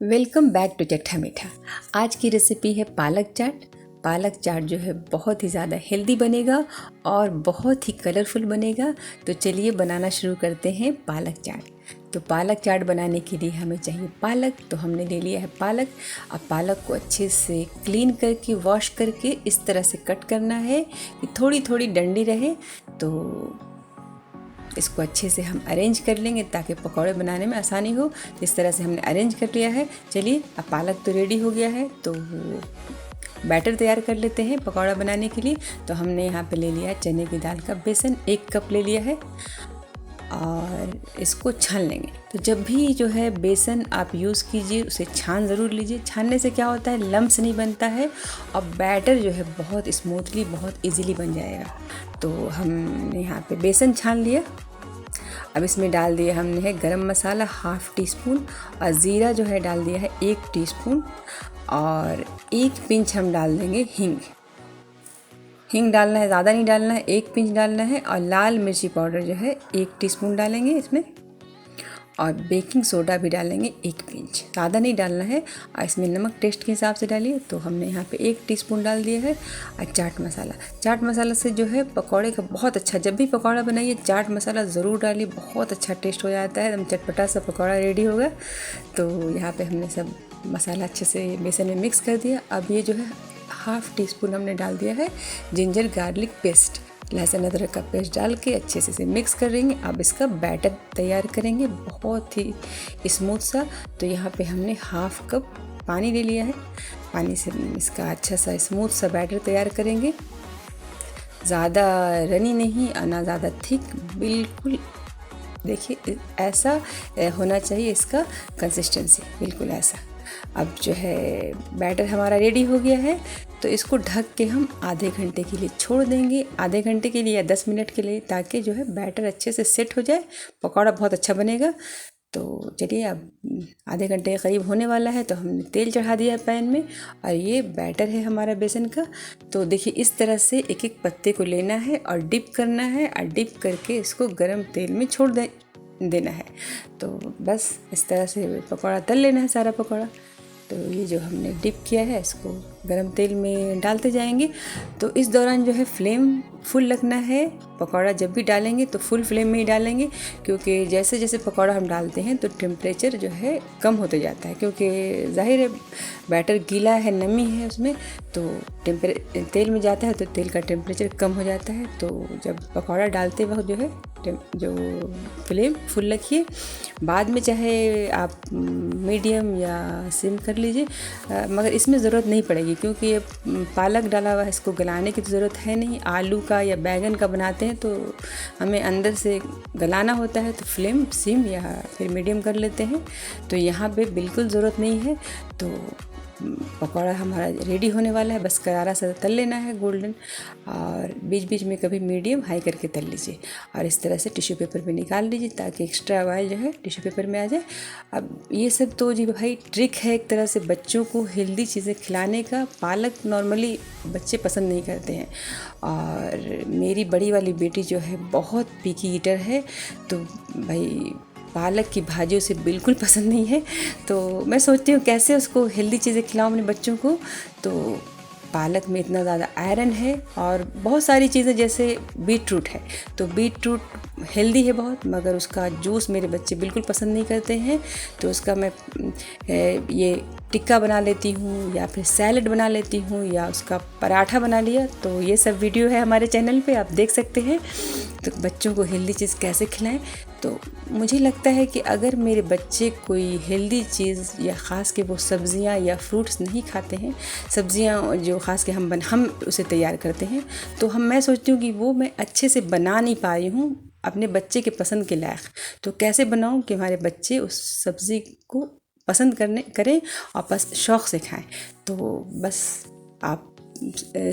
Welcome back to चट्टा मीठा। आज की रेसिपी है पालक चाट। पालक चाट जो है बहुत ही ज़्यादा हेल्दी बनेगा और बहुत ही कलरफुल बनेगा। तो चलिए बनाना शुरू करते हैं पालक चाट। तो पालक चाट बनाने के लिए हमें चाहिए पालक। तो हमने ले लिया है पालक। अब पालक को अच्छे से क्लीन करके वॉश करके इस तरह से कट करना है कि थोड़ी थोड़ी डंडी रहे। तो इसको अच्छे से हम अरेंज कर लेंगे ताकि पकौड़े बनाने में आसानी हो। इस तरह से हमने अरेंज कर लिया है। चलिए अब पालक तो रेडी हो गया है, तो बैटर तैयार कर लेते हैं पकौड़ा बनाने के लिए। तो हमने यहाँ पे ले लिया है चने की दाल का बेसन, 1 कप ले लिया है और इसको छान लेंगे। तो जब भी जो है बेसन आप यूज़ कीजिए उसे छान ज़रूर लीजिए। छानने से क्या होता है, लम्स नहीं बनता है और बैटर जो है बहुत स्मूथली बहुत इजीली बन जाएगा। तो हमने यहाँ पे बेसन छान लिया। अब इसमें डाल दिया हमने है गरम मसाला 1/2 टीस्पून और ज़ीरा जो है डाल दिया है 1 टीस्पून और 1 पिंच हम डाल देंगे हींग। हींग डालना है, ज़्यादा नहीं डालना है, 1 पिंच डालना है। और लाल मिर्ची पाउडर जो है 1 टीस्पून डालेंगे इसमें और बेकिंग सोडा भी डालेंगे 1 पिंच, ज़्यादा नहीं डालना है। और इसमें नमक टेस्ट के हिसाब से डालिए। तो हमने यहाँ पे 1 टीस्पून डाल दिया है। और चाट मसाला से जो है पकौड़े का बहुत अच्छा, जब भी पकौड़ा बनाइए चाट मसाला ज़रूर डालिए, बहुत अच्छा टेस्ट हो जाता है। एकदम चटपटा सा पकौड़ा रेडी होगा। तो यहाँ पे हमने सब मसाला अच्छे से बेसन में मिक्स कर दिया। अब ये जो है 1/2 टीस्पून हमने डाल दिया है जिंजर गार्लिक पेस्ट, लहसुन अदरक का पेस्ट डाल के अच्छे से इसे मिक्स करेंगे। अब इसका बैटर तैयार करेंगे बहुत ही स्मूथ सा। तो यहाँ पे हमने 1/2 कप पानी ले लिया है। पानी से इसका अच्छा सा स्मूथ सा बैटर तैयार करेंगे। ज़्यादा रनी नहीं और ना ज़्यादा थिक, बिल्कुल देखिए ऐसा होना चाहिए इसका कंसिस्टेंसी, बिल्कुल ऐसा। अब जो है बैटर हमारा रेडी हो गया है। तो इसको ढक के हम आधे घंटे के लिए छोड़ देंगे, आधे घंटे के लिए या 10 मिनट के लिए, ताकि जो है बैटर अच्छे से सेट हो जाए, पकौड़ा बहुत अच्छा बनेगा। तो चलिए अब आधे घंटे के करीब होने वाला है। तो हमने तेल चढ़ा दिया है पैन में और ये बैटर है हमारा बेसन का। तो देखिए इस तरह से एक एक पत्ते को लेना है और डिप करना है और डिप करके इसको गरम तेल में छोड़ देना है। तो बस इस तरह से पकौड़ा तल लेना है सारा पकौड़ा। तो ये जो हमने डिप किया है इसको गरम तेल में डालते जाएंगे। तो इस दौरान जो है फ्लेम फुल रखना है। पकौड़ा जब भी डालेंगे तो फुल फ्लेम में ही डालेंगे, क्योंकि जैसे जैसे पकौड़ा हम डालते हैं तो टेम्परेचर जो है कम होते जाता है, क्योंकि जाहिर है बैटर गीला है, नमी है उसमें। तो तेल में जाता है तो तेल का टेम्परेचर कम हो जाता है। तो जब पकौड़ा डालते वक्त जो है जो फ्लेम फुल रखिए। बाद में चाहे आप मीडियम या सिम कर लीजिए, मगर इसमें ज़रूरत नहीं पड़ेगी क्योंकि ये पालक डाला हुआ है, इसको गलाने की तो ज़रूरत है नहीं। आलू का या बैगन का बनाते हैं तो हमें अंदर से गलाना होता है, तो फ्लेम सिम या फिर मीडियम कर लेते हैं। तो यहाँ पे बिल्कुल ज़रूरत नहीं है। तो पकौड़ा हमारा रेडी होने वाला है, बस करारा सा तल लेना है गोल्डन, और बीच बीच में कभी मीडियम हाई करके तल लीजिए और इस तरह से टिश्यू पेपर पे निकाल लीजिए ताकि एक्स्ट्रा ऑयल जो है टिश्यू पेपर में आ जाए। अब ये सब तो जी भाई ट्रिक है एक तरह से बच्चों को हेल्दी चीज़ें खिलाने का। पालक नॉर्मली बच्चे पसंद नहीं करते हैं और मेरी बड़ी वाली बेटी जो है बहुत पिकी ईटर है, तो भाई पालक की भाजी उसे बिल्कुल पसंद नहीं है। तो मैं सोचती हूँ कैसे उसको हेल्दी चीज़ें खिलाऊँ अपने बच्चों को। तो पालक में इतना ज़्यादा आयरन है और बहुत सारी चीज़ें, जैसे बीट रूट है, तो बीट रूट हेल्दी है बहुत, मगर उसका जूस मेरे बच्चे बिल्कुल पसंद नहीं करते हैं। तो उसका मैं ये टिक्का बना लेती हूँ या फिर सैलड बना लेती हूँ या उसका पराठा बना लिया। तो ये सब वीडियो है हमारे चैनल पे, आप देख सकते हैं। तो बच्चों को हेल्दी चीज़ कैसे खिलाएं। तो मुझे लगता है कि अगर मेरे बच्चे कोई हेल्दी चीज़ या ख़ास के वो सब्ज़ियाँ या फ्रूट्स नहीं खाते हैं, सब्ज़ियाँ जो ख़ास के हम उसे तैयार करते हैं, तो मैं सोचती हूँ कि वो मैं अच्छे से बना नहीं पा रही हूँ अपने बच्चे के पसंद के लायक। तो कैसे बनाऊँ कि हमारे बच्चे उस सब्ज़ी को पसंद करें और बस शौक़ से खाएं। तो बस आप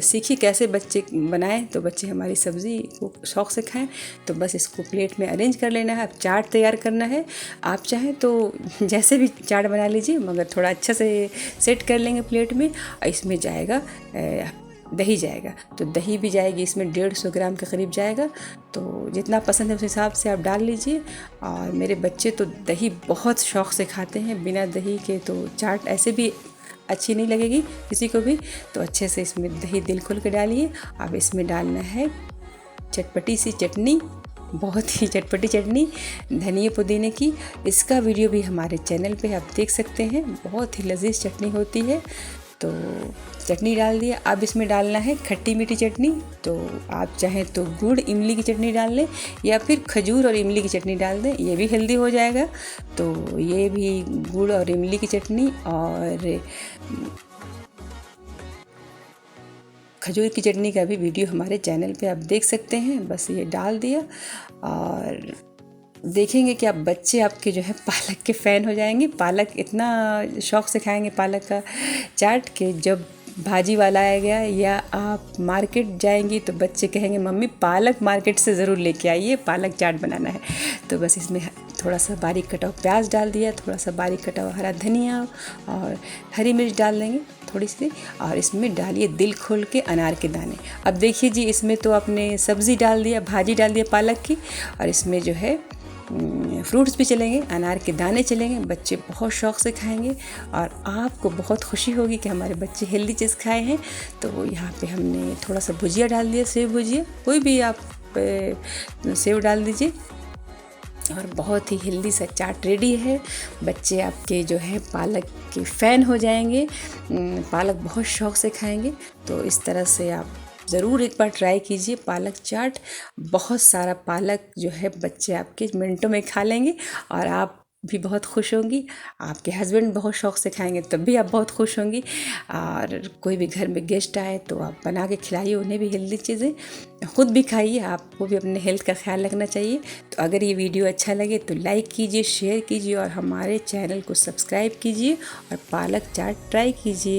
सीखिए कैसे बच्चे बनाएं तो बच्चे हमारी सब्ज़ी को शौक़ से खाएं। तो बस इसको प्लेट में अरेंज कर लेना है। अब चाट तैयार करना है। आप चाहें तो जैसे भी चाट बना लीजिए, मगर थोड़ा अच्छा से सेट कर लेंगे प्लेट में। और इसमें जाएगा दही जाएगा, तो दही भी जाएगी इसमें 150 ग्राम के करीब जाएगा। तो जितना पसंद है उस हिसाब से आप डाल लीजिए। और मेरे बच्चे तो दही बहुत शौक़ से खाते हैं, बिना दही के तो चाट ऐसे भी अच्छी नहीं लगेगी किसी को भी। तो अच्छे से इसमें दही दिल खोल के डालिए। अब इसमें डालना है चटपटी सी चटनी, बहुत ही चटपटी चटनी धनिया पुदीने की। इसका वीडियो भी हमारे चैनल पे आप देख सकते हैं, बहुत ही लजीज चटनी होती है। तो चटनी डाल दिया। अब इसमें डालना है खट्टी मीठी चटनी। तो आप चाहें तो गुड़ इमली की चटनी डाल लें या फिर खजूर और इमली की चटनी डाल दें, ये भी हेल्दी हो जाएगा। तो ये भी गुड़ और इमली की चटनी और खजूर की चटनी का भी वीडियो हमारे चैनल पे आप देख सकते हैं। बस ये डाल दिया और देखेंगे कि आप बच्चे आपके जो है पालक के फ़ैन हो जाएंगे। पालक इतना शौक़ से खाएंगे पालक का चाट के जब भाजी वाला आएगा या आप मार्केट जाएंगी तो बच्चे कहेंगे मम्मी पालक मार्केट से ज़रूर लेके आइए, पालक चाट बनाना है। तो बस इसमें थोड़ा सा बारीक कटा हुआ प्याज डाल दिया, थोड़ा सा बारीक कटा हुआ हरा धनिया और हरी मिर्च डाल देंगे थोड़ी सी। और इसमें डालिए दिल खोल के अनार के दाने। अब देखिए जी, इसमें तो आपने सब्ज़ी डाल दिया, भाजी डाल दिया पालक की, और इसमें जो है फ्रूट्स भी चलेंगे, अनार के दाने चलेंगे। बच्चे बहुत शौक़ से खाएंगे और आपको बहुत खुशी होगी कि हमारे बच्चे हेल्दी चीज़ खाए हैं। तो यहाँ पे हमने थोड़ा सा भुजिया डाल दिया, सेव भुजिया, कोई भी आप सेव डाल दीजिए और बहुत ही हेल्दी सा चाट रेडी है। बच्चे आपके जो है पालक के फ़ैन हो जाएंगे, पालक बहुत शौक़ से खाएंगे। तो इस तरह से आप ज़रूर एक बार ट्राई कीजिए पालक चाट। बहुत सारा पालक जो है बच्चे आपके मिनटों में खा लेंगे और आप भी बहुत खुश होंगी। आपके हस्बैंड बहुत शौक़ से खाएंगे तब भी आप बहुत खुश होंगी। और कोई भी घर में गेस्ट आए तो आप बना के खिलाइए उन्हें भी हेल्दी चीज़ें, खुद भी खाइए, आपको भी अपने हेल्थ का ख्याल रखना चाहिए। तो अगर ये वीडियो अच्छा लगे तो लाइक कीजिए, शेयर कीजिए और हमारे चैनल को सब्सक्राइब कीजिए और पालक चाट ट्राई कीजिए।